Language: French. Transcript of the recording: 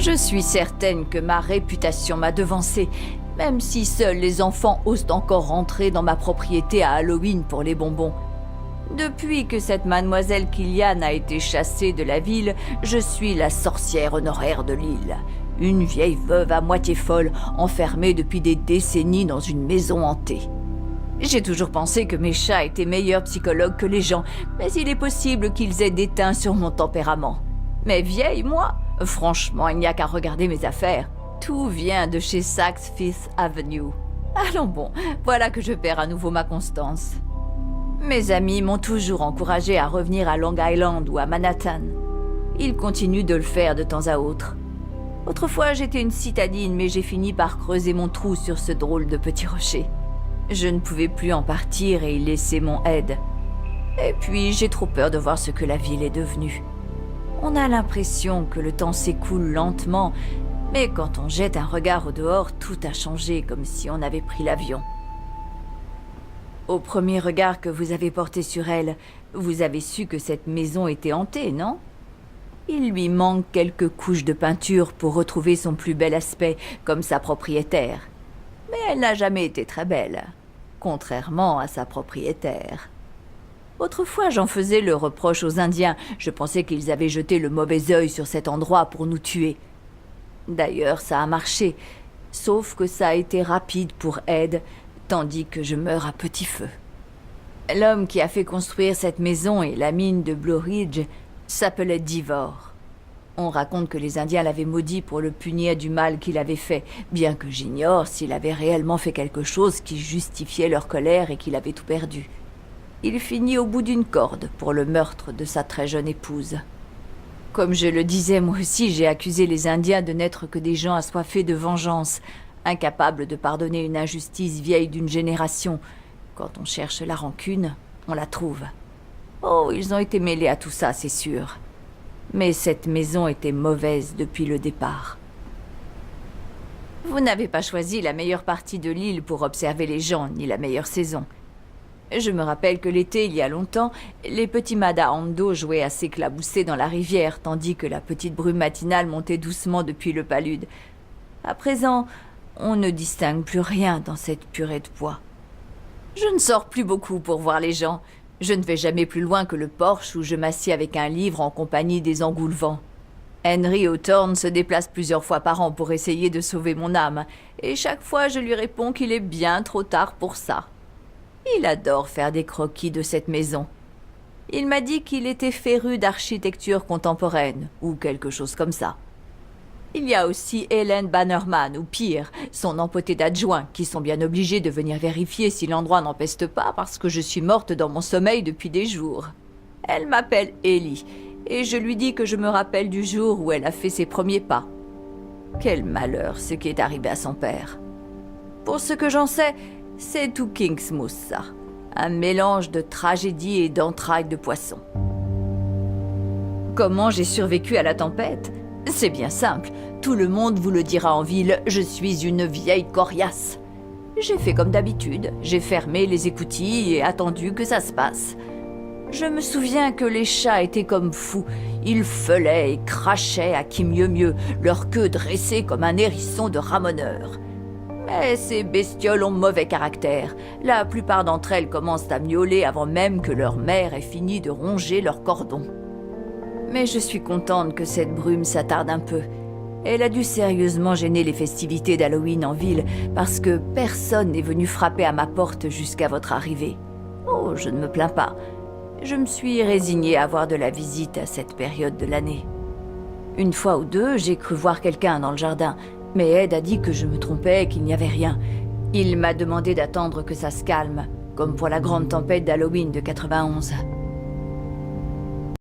Je suis certaine que ma réputation m'a devancée, même si seuls les enfants osent encore rentrer dans ma propriété à Halloween pour les bonbons. Depuis que cette mademoiselle Killian a été chassée de la ville, je suis la sorcière honoraire de l'île. Une vieille veuve à moitié folle, enfermée depuis des décennies dans une maison hantée. J'ai toujours pensé que mes chats étaient meilleurs psychologues que les gens, mais il est possible qu'ils aient déteint sur mon tempérament. Mais vieille, moi, franchement, il n'y a qu'à regarder mes affaires. Tout vient de chez Saks Fifth Avenue. Allons bon, voilà que je perds à nouveau ma constance. Mes amis m'ont toujours encouragé à revenir à Long Island ou à Manhattan. Ils continuent de le faire de temps à autre. Autrefois, j'étais une citadine, mais j'ai fini par creuser mon trou sur ce drôle de petit rocher. Je ne pouvais plus en partir et y laisser mon aide. Et puis, j'ai trop peur de voir ce que la ville est devenue. On a l'impression que le temps s'écoule lentement, mais quand on jette un regard au dehors, tout a changé comme si on avait pris l'avion. Au premier regard que vous avez porté sur elle, vous avez su que cette maison était hantée, non? Il lui manque quelques couches de peinture pour retrouver son plus bel aspect, comme sa propriétaire. Mais elle n'a jamais été très belle, contrairement à sa propriétaire. Autrefois, j'en faisais le reproche aux Indiens. Je pensais qu'ils avaient jeté le mauvais œil sur cet endroit pour nous tuer. D'ailleurs, ça a marché, sauf que ça a été rapide pour Ed, tandis que je meurs à petit feu. L'homme qui a fait construire cette maison et la mine de Blue Ridge s'appelait Divor. On raconte que les Indiens l'avaient maudit pour le punir du mal qu'il avait fait, bien que j'ignore s'il avait réellement fait quelque chose qui justifiait leur colère et qu'il avait tout perdu. Il finit au bout d'une corde pour le meurtre de sa très jeune épouse. Comme je le disais, moi aussi, j'ai accusé les Indiens de n'être que des gens assoiffés de vengeance, incapables de pardonner une injustice vieille d'une génération. Quand on cherche la rancune, on la trouve. Oh, ils ont été mêlés à tout ça, c'est sûr. Mais cette maison était mauvaise depuis le départ. Vous n'avez pas choisi la meilleure partie de l'île pour observer les gens, ni la meilleure saison. Je me rappelle que l'été, il y a longtemps, les petits Madaando jouaient à s'éclabousser dans la rivière, tandis que la petite brume matinale montait doucement depuis le palude. À présent, on ne distingue plus rien dans cette purée de bois. Je ne sors plus beaucoup pour voir les gens. Je ne vais jamais plus loin que le porche où je m'assieds avec un livre en compagnie des engoulevents. Henry Hawthorne se déplace plusieurs fois par an pour essayer de sauver mon âme, et chaque fois je lui réponds qu'il est bien trop tard pour ça. Il adore faire des croquis de cette maison. Il m'a dit qu'il était féru d'architecture contemporaine, ou quelque chose comme ça. Il y a aussi Helen Bannerman, ou pire, son empoté d'adjoint, qui sont bien obligés de venir vérifier si l'endroit n'empeste pas parce que je suis morte dans mon sommeil depuis des jours. Elle m'appelle Ellie, et je lui dis que je me rappelle du jour où elle a fait ses premiers pas. Quel malheur ce qui est arrivé à son père. Pour ce que j'en sais, c'est tout Kingsmouth, ça. Un mélange de tragédie et d'entrailles de poisson. Comment j'ai survécu à la tempête ? C'est bien simple. Tout le monde vous le dira en ville, je suis une vieille coriace. J'ai fait comme d'habitude. J'ai fermé les écoutilles et attendu que ça se passe. Je me souviens que les chats étaient comme fous. Ils feulaient et crachaient à qui mieux mieux, leur queue dressée comme un hérisson de ramoneur. Mais ces bestioles ont mauvais caractère. La plupart d'entre elles commencent à miauler avant même que leur mère ait fini de ronger leur cordon. Mais je suis contente que cette brume s'attarde un peu. Elle a dû sérieusement gêner les festivités d'Halloween en ville parce que personne n'est venu frapper à ma porte jusqu'à votre arrivée. Oh, je ne me plains pas. Je me suis résignée à avoir de la visite à cette période de l'année. Une fois ou deux, j'ai cru voir quelqu'un dans le jardin, mais Ed a dit que je me trompais et qu'il n'y avait rien. Il m'a demandé d'attendre que ça se calme, comme pour la grande tempête d'Halloween de 91.